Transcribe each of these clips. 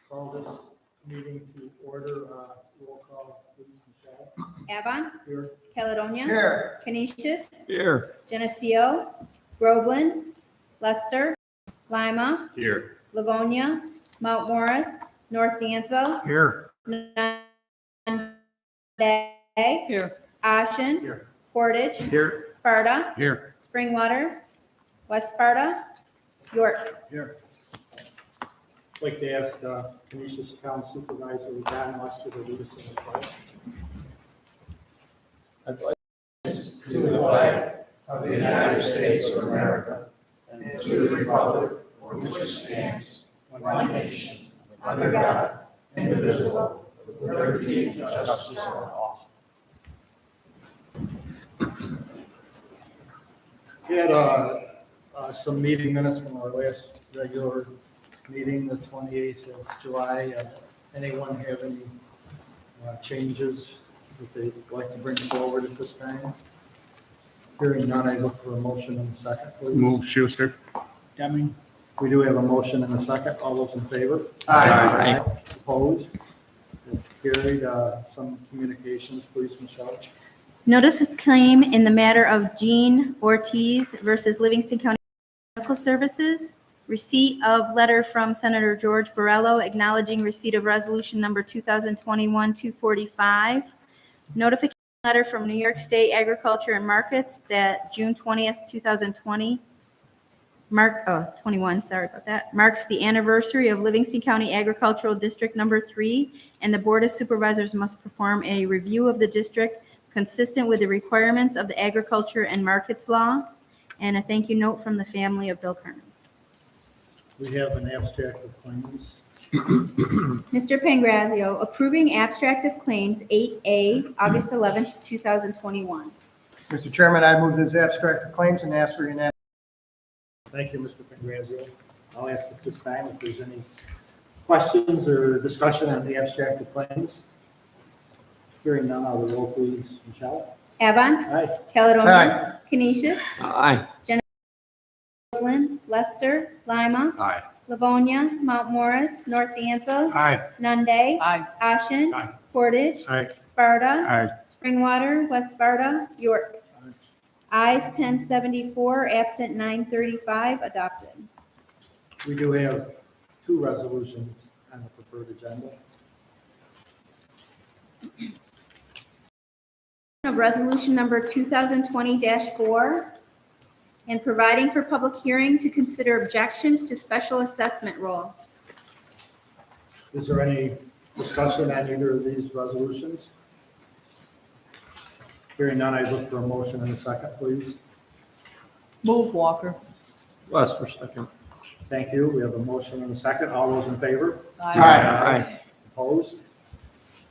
Call this meeting to order. Roll call, please, Michelle. Avon. Here. Caledonia. Here. Canisius. Here. Geneseo. Groveland. Lester. Lima. Here. Livonia. Mount Morris. North Dansville. Here. Nunde. Here. Ashen. Here. Portage. Here. Sparta. Here. Springwater. West Sparta. York. Here. I'd like to ask Canisius Town Supervisor John Lester to lead us in the pledge. To the flag of the United States of America and to the republic for which it stands, one nation, under God, indivisible, with liberty and justice for all. We had some meeting minutes from our last regular meeting, the 28th of July. Anyone have any changes that they'd like to bring forward at this time? Hearing none, I look for a motion in a second, please. Move Schuster. Deming. We do have a motion in a second. All those in favor? Aye. Opposed? It's carried. Some communications, please, Michelle. Notice of claim in the matter of Jean Ortiz versus Livingston County Medical Services. Receipt of letter from Senator George Borrello acknowledging receipt of resolution number 2021-245. Notification letter from New York State Agriculture and Markets that June 20th, 2020, 21, sorry about that, marks the anniversary of Livingston County Agricultural District Number 3, and the Board of Supervisors must perform a review of the district consistent with the requirements of the Agriculture and Markets Law, and a thank you note from the family of Bill Kernan. We have an abstract of claims. Mr. Pangrazio, approving abstract of claims 8A, August 11th, 2021. Mr. Chairman, I move this abstract of claims and ask for unanimous. Thank you, Mr. Pangrazio. I'll ask at this time if there's any questions or discussion on the abstract of claims. Hearing none, I'll roll, please. Michelle? Avon. Aye. Caledonia. Canisius. Aye. Groveland. Lester. Lima. Aye. Livonia. Mount Morris. North Dansville. Aye. Nunde. Aye. Ashen. Aye. Portage. Aye. Sparta. Aye. Springwater. West Sparta. York. Ayes 1074, absent 935, adopted. We do have two resolutions on the preferred agenda. Of resolution number 2020-4 and providing for public hearing to consider objections to special assessment roll. Is there any discussion on either of these resolutions? Hearing none, I look for a motion in a second, please. Move Walker. Lester, second. Thank you. We have a motion and a second. All those in favor? Aye. Opposed?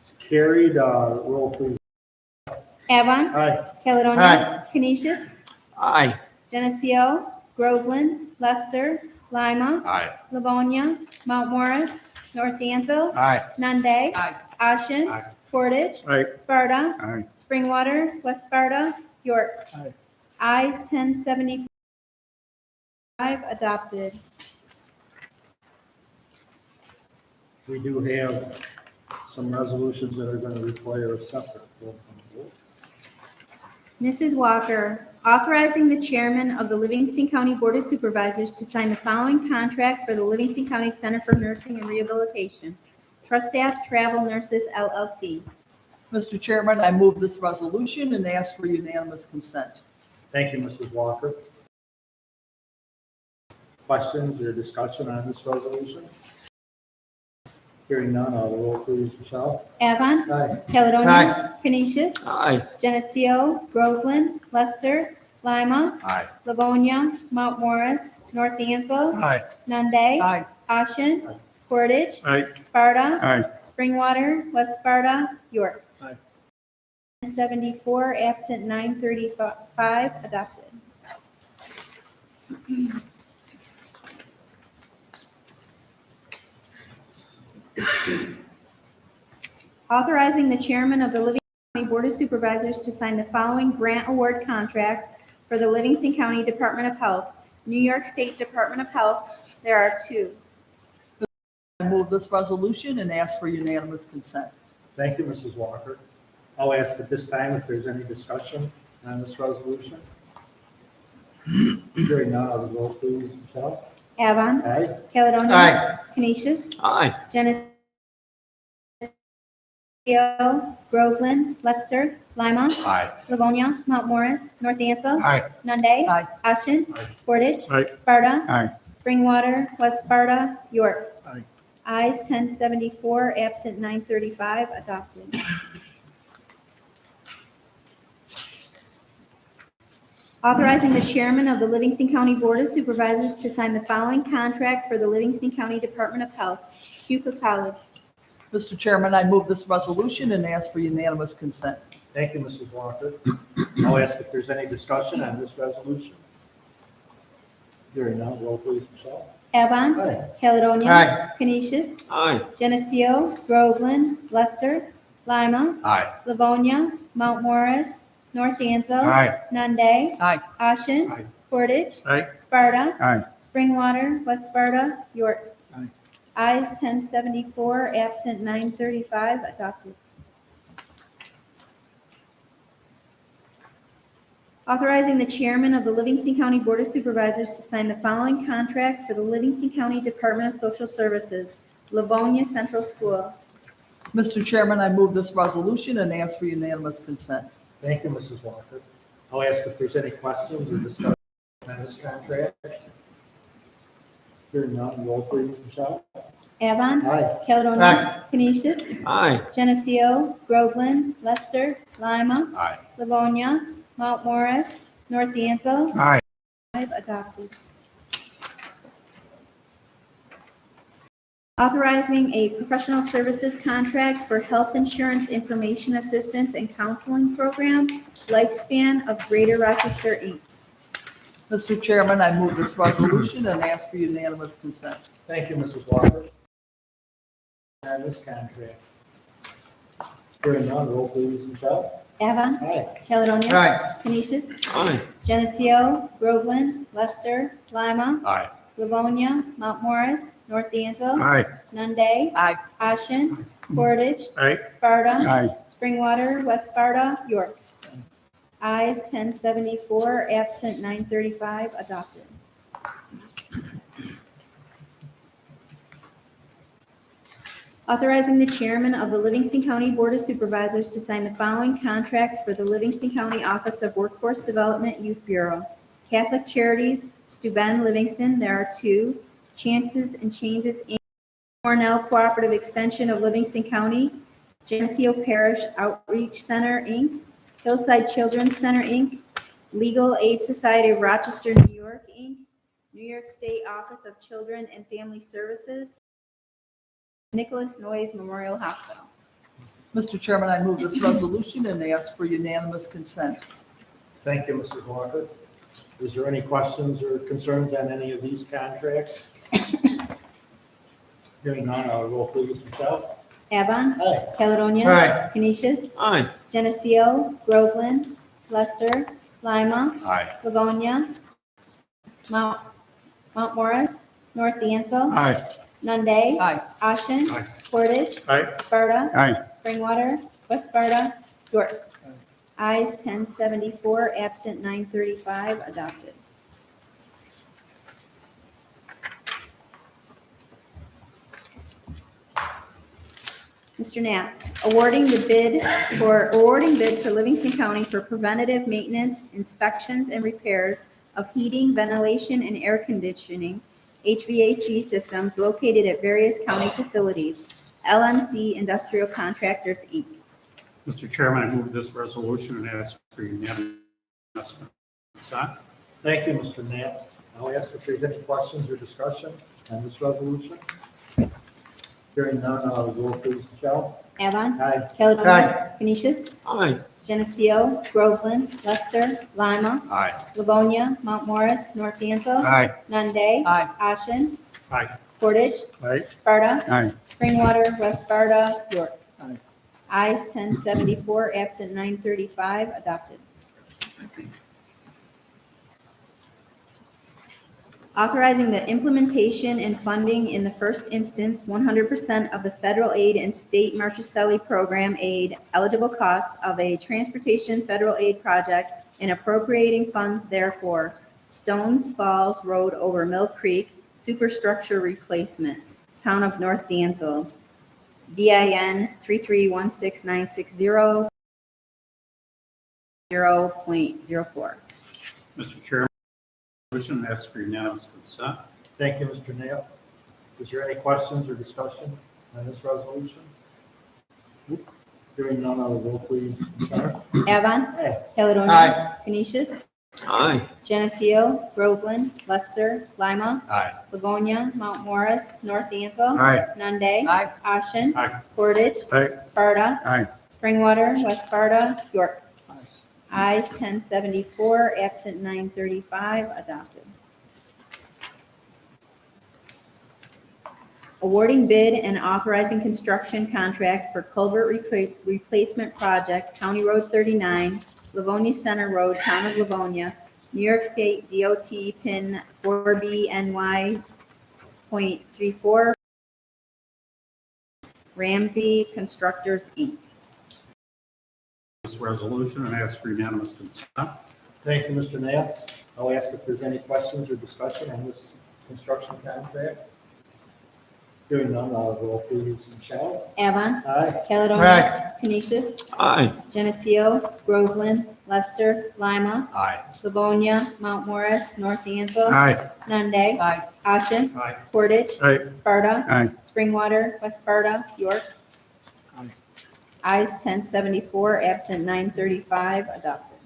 It's carried. Roll, please. Avon. Aye. Caledonia. Canisius. Aye. Geneseo. Groveland. Lester. Lima. Aye. Livonia. Mount Morris. North Dansville. Aye. Nunde. Aye. Ashen. Aye. Portage. Aye. Sparta. Aye. Springwater. West Sparta. York. Aye. Ayes 1075, adopted. We do have some resolutions that are going to require a separate vote from the board. Mrs. Walker, authorizing the chairman of the Livingston County Board of Supervisors to sign the following contract for the Livingston County Center for Nursing and Rehabilitation. Trust Staff Travel Nurses, LLC. Mr. Chairman, I move this resolution and ask for unanimous consent. Thank you, Mrs. Walker. Questions or discussion on this resolution? Hearing none, I'll roll, please. Michelle? Avon. Aye. Caledonia. Canisius. Aye. Geneseo. Groveland. Lester. Lima. Aye. Livonia. Mount Morris. North Dansville. Aye. Nunde. Aye. Ashen. Aye. Portage. Aye. Sparta. Aye. Springwater. West Sparta. York. Aye. 74, absent 935, adopted. Authorizing the chairman of the Livingston County Board of Supervisors to sign the following grant award contracts for the Livingston County Department of Health, New York State Department of Health, there are two. I move this resolution and ask for unanimous consent. Thank you, Mrs. Walker. I'll ask at this time if there's any discussion on this resolution. Hearing none, I'll roll please, Michelle. Avon. Aye. Caledonia. Aye. Canisius. Aye. Geneseo. Groveland. Lester. Lima. Aye. Livonia. Mount Morris. North Dansville. Aye. Nunde. Aye. Ashen. Aye. Portage. Aye. Sparta. Aye. Springwater. West Sparta. York. Aye. Ayes 1074, absent 935, adopted. Authorizing the chairman of the Livingston County Board of Supervisors to sign the following contract for the Livingston County Department of Health, Huka College. Mr. Chairman, I move this resolution and ask for unanimous consent. Thank you, Mrs. Walker. I'll ask if there's any discussion on this resolution. Hearing none, roll please, Michelle. Avon. Aye. Caledonia. Aye. Canisius. Aye. Geneseo. Groveland. Lester. Lima. Aye. Livonia. Mount Morris. North Dansville. Aye. Nunde. Aye. Ashen. Aye. Portage. Aye. Sparta. Aye. Springwater. West Sparta. York. Aye. Ayes 1074, absent 935, adopted. Authorizing the chairman of the Livingston County Board of Supervisors to sign the following contract for the Livingston County Department of Social Services, Livonia Central School. Mr. Chairman, I move this resolution and ask for unanimous consent. Thank you, Mrs. Walker. I'll ask if there's any questions or discussion on this contract. Hearing none, roll please, Michelle. Avon. Aye. Caledonia. Aye. Canisius. Aye. Geneseo. Groveland. Lester. Lima. Aye. Livonia. Mount Morris. North Dansville. Aye. Adopted. Authorizing a professional services contract for health insurance information assistance and counseling program, Lifespan of Greater Rochester, Inc. Mr. Chairman, I move this resolution and ask for unanimous consent. Thank you, Mrs. Walker. On this contract. Hearing none, roll please, Michelle. Avon. Aye. Caledonia. Aye. Canisius. Aye. Geneseo. Groveland. Lester. Lima. Aye. Livonia. Mount Morris. North Dansville. Aye. Nunde. Aye. Ashen. Portage. Aye. Sparta. Aye. Springwater. West Sparta. York. Ayes 1074, absent 935, adopted. Authorizing the chairman of the Livingston County Board of Supervisors to sign the following contracts for the Livingston County Office of Workforce Development Youth Bureau. Catholic Charities, Steuben, Livingston, there are two. Chances and Changes, Inc. Cornell Cooperative Extension of Livingston County. Geneseo Parish Outreach Center, Inc. Hillside Children's Center, Inc., Legal Aid Society of Rochester, New York, Inc., New York State Office of Children and Family Services, Nicholas Noyes Memorial Hospital. Mr. Chairman, I move this resolution and ask for unanimous consent. Thank you, Mrs. Walker. Is there any questions or concerns on any of these contracts? Hearing none, I'll roll please, Michelle. Avon. Aye. Caledonia. Aye. Canisius. Aye. Geneseo. Groveland. Lester. Lima. Aye. Livonia. Mount Morris. North Dansville. Aye. Nunde. Aye. Ashen. Aye. Portage. Aye. Sparta. Aye. Springwater. West Sparta. York. Ayes 1074, absent 935, adopted. Mr. Knapp, awarding bid for Livingston County for preventative maintenance, inspections, and repairs of heating, ventilation, and air conditioning, HVAC systems located at various county facilities, LNC Industrial Contractors, Inc. Mr. Chairman, I move this resolution and ask for unanimous consent. Thank you, Mr. Knapp. I'll ask if there's any questions or discussion on this resolution. Hearing none, I'll roll please, Michelle. Avon. Aye. Caledonia. Canisius. Aye. Geneseo. Groveland. Lester. Lima. Aye. Livonia. Mount Morris. North Dansville. Aye. Nunde. Aye. Ashen. Aye. Portage. Aye. Sparta. Aye. Springwater. West Sparta. York. Aye. Ayes 1074, absent 935, adopted. Authorizing the implementation and funding in the first instance 100% of the federal aid and state Marchicelli program aid eligible costs of a transportation federal aid project and appropriating funds therefore. Stones Falls Road over Mill Creek superstructure replacement, Town of North Dansville. BIN 3316960 0.04. Mr. Chairman, resolution and ask for unanimous consent. Thank you, Mr. Knapp. Is there any questions or discussion on this resolution? Hearing none, I'll roll please. Michelle? Avon. Aye. Caledonia. Aye. Canisius. Aye. Geneseo. Groveland. Lester. Lima. Aye. Livonia. Mount Morris. North Dansville. Aye. Nunde. Aye. Ashen. Aye. Portage. Aye. Sparta. Aye. Springwater. West Sparta. York. Ayes 1074, absent 935, adopted. Awarding bid and authorizing construction contract for culvert replacement project, County Road 39, Livonia Center Road, Town of Livonia, New York State DOT PIN 4BNY.34, Ramsey Constructors, Inc. This resolution and ask for unanimous consent. Thank you, Mr. Knapp. I'll ask if there's any questions or discussion on this construction contract. Hearing none, I'll roll please. Michelle? Avon. Aye. Caledonia. Aye. Canisius. Aye. Geneseo. Groveland. Lester. Lima. Aye. Livonia. Mount Morris. North Dansville. Aye. Nunde. Aye. Ashen. Aye. Portage. Aye. Sparta. Aye. Springwater. West Sparta. York. Aye. Ayes 1074, absent 935, adopted.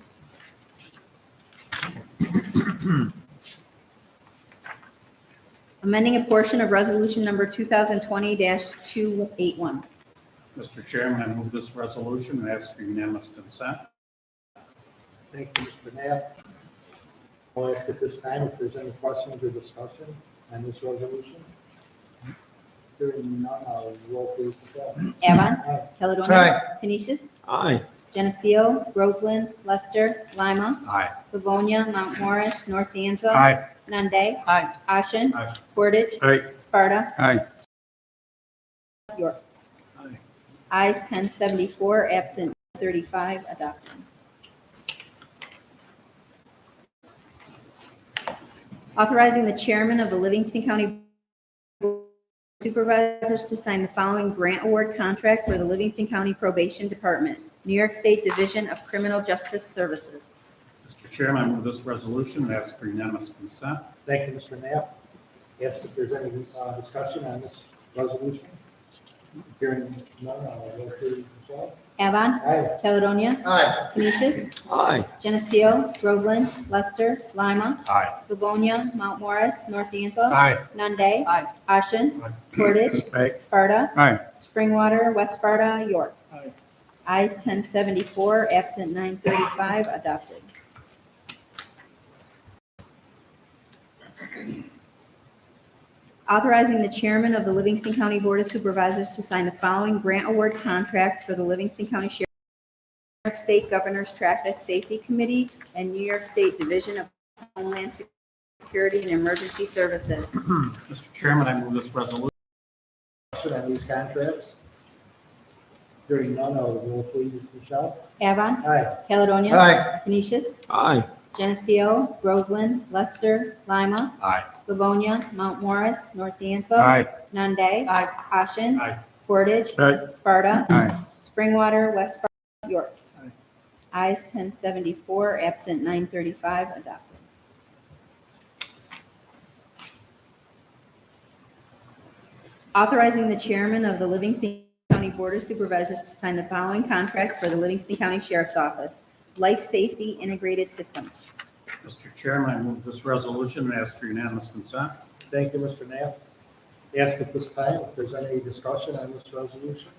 Amending a portion of resolution number 2020-281. Mr. Chairman, I move this resolution and ask for unanimous consent. Thank you, Mr. Knapp. I'll ask at this time if there's any questions or discussion on this resolution. Hearing none, I'll roll please. Michelle? Avon. Aye. Caledonia. Aye. Canisius. Aye. Geneseo. Groveland. Lester. Lima. Aye. Livonia. Mount Morris. North Dansville. Aye. Nunde. Aye. Ashen. Aye. Portage. Aye. Sparta. Aye. York. Aye. Ayes 1074, absent 35, adopted. Authorizing the chairman of the Livingston County Supervisors to sign the following grant award contract for the Livingston County Probation Department, New York State Division of Criminal Justice Services. Mr. Chairman, I move this resolution and ask for unanimous consent. Thank you, Mr. Knapp. Ask if there's any discussion on this resolution. Hearing none, I'll roll please. Michelle? Avon. Aye. Caledonia. Aye. Canisius. Aye. Geneseo. Groveland. Lester. Lima. Aye. Livonia. Mount Morris. North Dansville. Aye. Nunde. Aye. Ashen. Aye. Portage. Aye. Sparta. Aye. Springwater. West Sparta. York. Aye. Ayes 1074, absent 935, adopted. Authorizing the chairman of the Livingston County Board of Supervisors to sign the following grant award contracts for the Livingston County Sheriff, New York State Governor's Traffic Safety Committee, and New York State Division of Homeland Security and Emergency Services. Mr. Chairman, I move this resolution. Discussion on these contracts. Hearing none, I'll roll please. Michelle? Avon. Aye. Caledonia. Aye. Canisius. Aye. Geneseo. Groveland. Lester. Lima. Aye. Livonia. Mount Morris. North Dansville. Aye. Nunde. Aye. Ashen. Aye. Portage. Aye. Sparta. Aye. Springwater. West Sparta. York. Aye. Ayes 1074, absent 935, adopted. Authorizing the chairman of the Livingston County Board of Supervisors to sign the following contract for the Livingston County Sheriff's Office, Life Safety Integrated Systems. Mr. Chairman, I move this resolution and ask for unanimous consent. Thank you, Mr. Knapp. Ask at this time if there's any discussion on this resolution.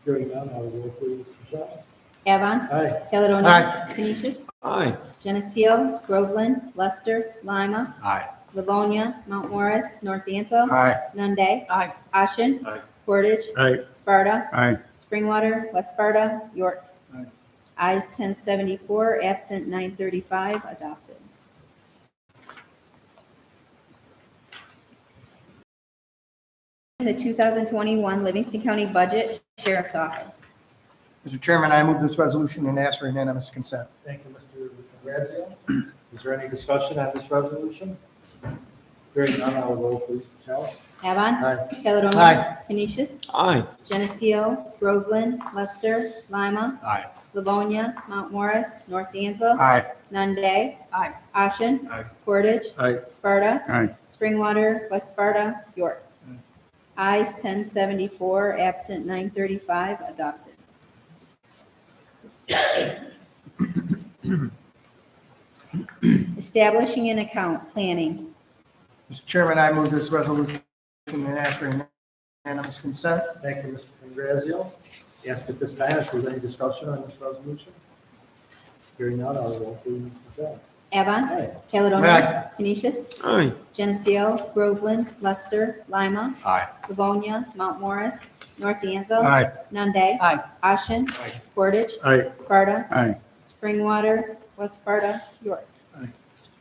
Hearing none, I'll roll please. Michelle? Avon. Aye. Caledonia. Aye. Canisius. Aye. Geneseo. Groveland. Lester. Lima. Aye. Livonia. Mount Morris. North Dansville. Aye. Nunde. Aye. Ashen. Aye. Portage. Aye. Sparta. Aye. Springwater. West Sparta. York. Aye. Ayes 1074, absent 935, adopted. the 2021 Livingston County Budget, Sheriff's Office. Mr. Chairman, I move this resolution and ask for unanimous consent. Thank you, Mr. Grazio. Is there any discussion on this resolution? Hearing none, I will roll, please, Michelle. Avon. Aye. Caledonia. Aye. Canisius. Aye. Geneseo. Groveland. Lester. Lima. Aye. Livonia. Mount Morris. North Dansville. Aye. Nunde. Aye. Ashen. Aye. Portage. Aye. Sparta. Aye. Springwater. West Sparta. York. Ayes 1074, absent 935, adopted. Establishing an account, planning. Mr. Chairman, I move this resolution and ask for unanimous consent. Thank you, Mr. Grazio. Ask at this time if there's any discussion on this resolution. Hearing none, I will roll, please, Michelle. Avon. Aye. Caledonia. Aye. Canisius. Aye. Geneseo. Groveland. Lester. Lima. Aye. Livonia. Mount Morris. North Dansville. Aye. Nunde. Aye. Ashen. Aye. Portage. Aye. Sparta. Aye. Springwater. West Sparta. York. Aye.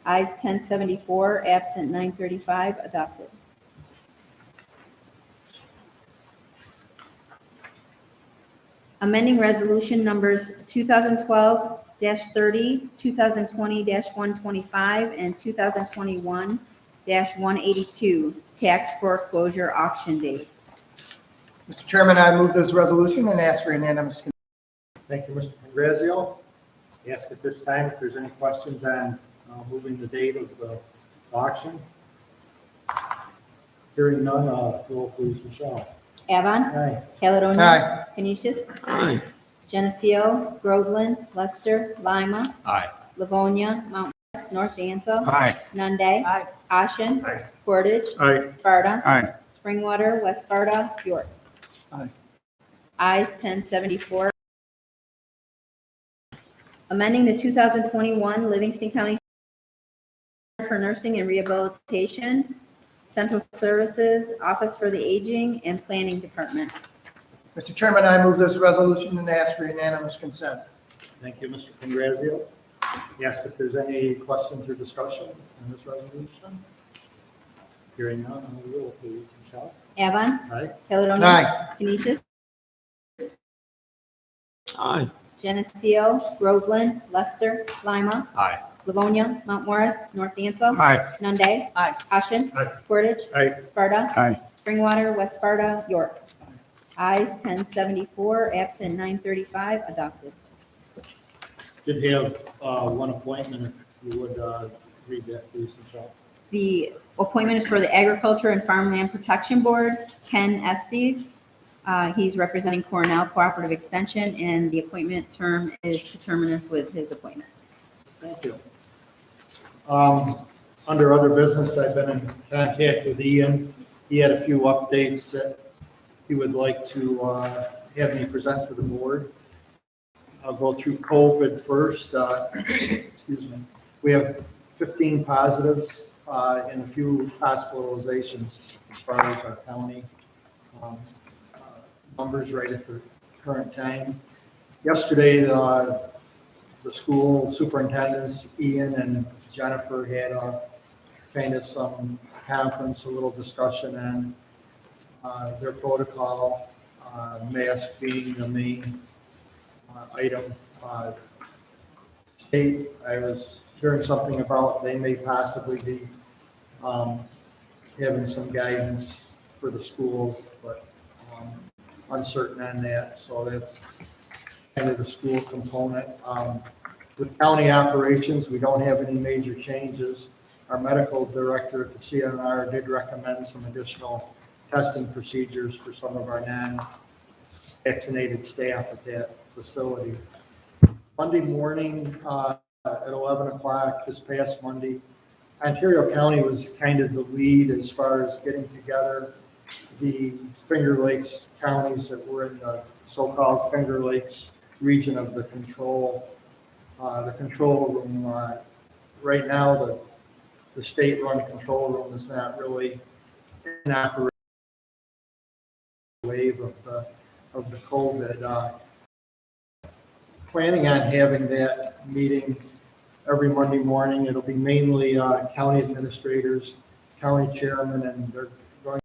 Ayes 1074, absent 935, adopted. Amending resolution numbers 2012-30, 2020-125, and 2021-182, tax foreclosure auction date. Mr. Chairman, I move this resolution and ask for unanimous consent. Thank you, Mr. Grazio. Ask at this time if there's any questions on moving the date of the auction. Hearing none, roll, please, Michelle. Avon. Aye. Caledonia. Aye. Canisius. Aye. Geneseo. Groveland. Lester. Lima. Aye. Livonia. Mount Morris. North Dansville. Aye. Nunde. Aye. Ashen. Aye. Portage. Aye. Sparta. Aye. Springwater. West Sparta. York. Aye. Ayes 1074. Amending the 2021 Livingston County Center for Nursing and Rehabilitation, Central Services, Office for the Aging, and Planning Department. Mr. Chairman, I move this resolution and ask for unanimous consent. Thank you, Mr. Grazio. Ask if there's any questions or discussion on this resolution. Hearing none, roll, please, Michelle. Avon. Aye. Caledonia. Aye. Canisius. Aye. Geneseo. Groveland. Lester. Lima. Aye. Livonia. Mount Morris. North Dansville. Aye. Nunde. Aye. Ashen. Aye. Portage. Aye. Sparta. Aye. Springwater. West Sparta. York. Ayes 1074, absent 935, adopted. Did have one appointment, if you would read that, please, Michelle. The appointment is for the Agriculture and Farmland Protection Board, Ken Estes. He's representing Cornell Cooperative Extension, and the appointment term is coterminous with his appointment. Thank you. Under other business, I've been in contact with Ian. He had a few updates that he would like to have me present to the board. I'll go through COVID first. Excuse me. We have 15 positives and a few hospitalizations as far as our county numbers right at the current time. Yesterday, the school superintendents, Ian and Jennifer, had a kind of some conference, a little discussion on their protocol, mask being the main item. State, I was hearing something about they may possibly be having some guidance for the schools, but uncertain on that. So that's kind of the school component. With county operations, we don't have any major changes. Our medical director at the CNR did recommend some additional testing procedures for some of our non-vaccinated staff at that facility. Monday morning at 11 o'clock this past Monday, Ontario County was kind of the lead as far as getting together the Finger Lakes counties that were in the so-called Finger Lakes region of the control room. Right now, the state-run control room is not really in operation. Wave of the COVID. Planning on having that meeting every Monday morning. It'll be mainly county administrators, county chairman, and they're going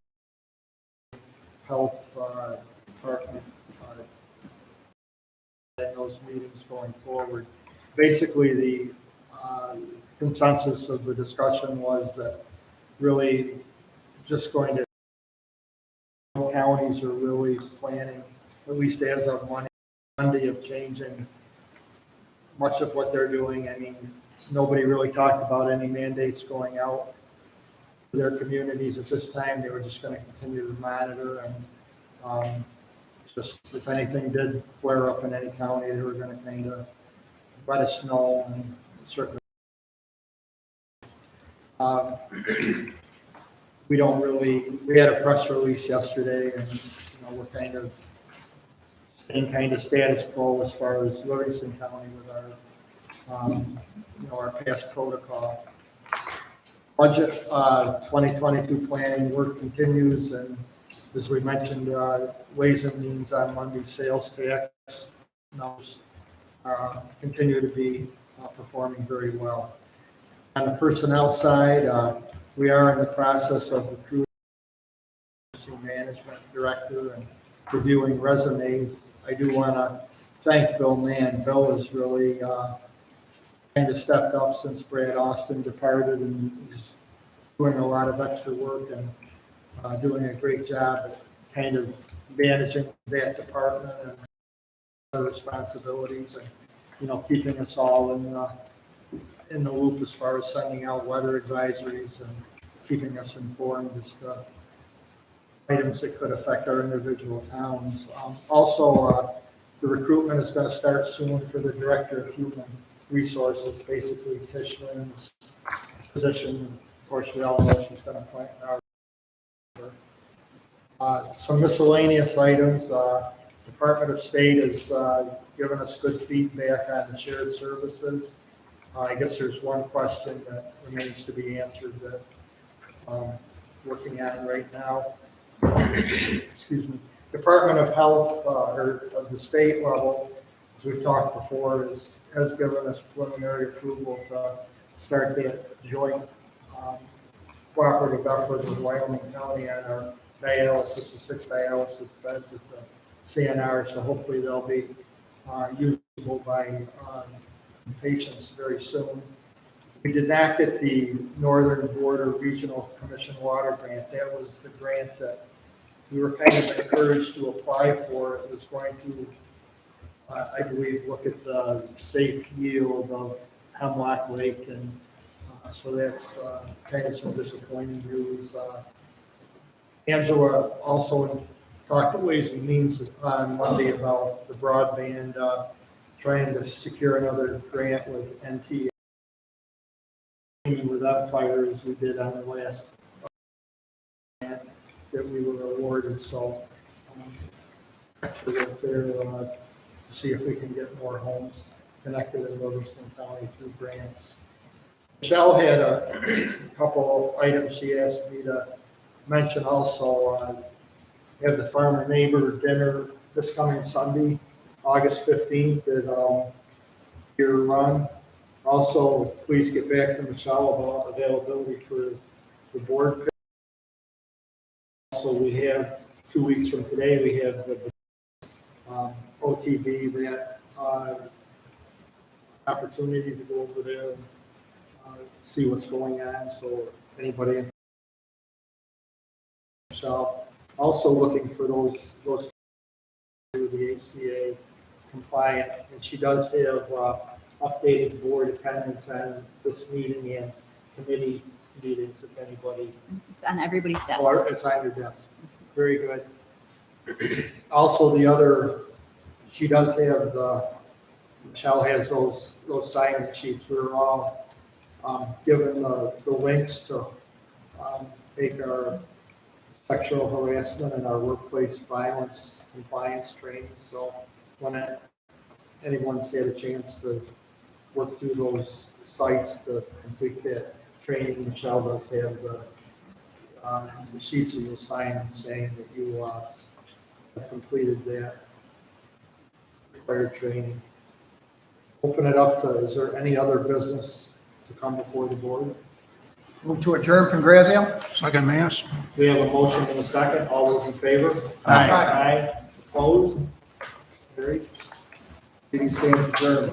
to Health Department in those meetings going forward. Basically, the consensus of the discussion was that really just going to counties are really planning, at least as of Monday, of changing much of what they're doing. I mean, nobody really talked about any mandates going out to their communities at this time. They were just going to continue to monitor and just if anything did flare up in any county, they were going to kind of let us know and certainly. We don't really, we had a press release yesterday and, we're kind of staying kind of status quo as far as Livingston County with our, our past protocol. Budget 2022 planning work continues, and as we mentioned, Ways and Means on Monday, sales tax numbers continue to be performing very well. On the personnel side, we are in the process of recruiting management director and reviewing resumes. I do want to thank Bill Mann. Bill has really kind of stepped up since Brad Austin departed, and he's doing a lot of extra work and doing a great job at kind of managing that department and their responsibilities and, keeping us all in the loop as far as sending out weather advisories and keeping us informed as to items that could affect our individual towns. Also, the recruitment is going to start soon for the Director of Human Resources, basically Tish Lynn's position. Of course, we all know she's going to plant our. Some miscellaneous items. Department of State has given us good feedback on the shared services. I guess there's one question that remains to be answered that working on right now. Excuse me. Department of Health, or of the state level, as we've talked before, has given us preliminary approval to start that joint cooperative effort with Wyoming County on our dialysis, the 6 dialysis beds at the CNR. So hopefully they'll be usable by patients very soon. We did not get the Northern Border Regional Commission water grant. That was the grant that we were kind of encouraged to apply for. It was going to, I believe, look at the safe yield of Hemlock Lake, and so that's kind of some disappointing news. Angela also talked to Ways and Means on Monday about the broadband, trying to secure another grant with NT with Empire as we did on the last grant that we were awarded. So extra work there to see if we can get more homes connected in Livingston County through grants. Michelle had a couple items she asked me to mention also. We have the Farmer Neighbor Dinner this coming Sunday, August 15th at Year Run. Also, please get back to Michelle about availability for the board. Also, we have 2 weeks from today, we have the OTB, that opportunity to go over there and see what's going on. So anybody in Michelle, also looking for those the ACA compliant, and she does have updated board attendance on this meeting and committee meetings if anybody. It's on everybody's desk. Or it's on your desk. Very good. Also, she does have Michelle has those sign-in sheets. We're all given the links to take our sexual harassment and our workplace violence compliance training. So when anyone's had a chance to work through those sites to complete that training, Michelle does have the sheets that you'll sign saying that you have completed that required training. Open it up to, is there any other business to come before the board? Move to adjourn from Geneseo. Second, Mass. We have a motion and a second. All those in favor? Aye. Aye. Opposed? Carried. Meeting stands adjourned.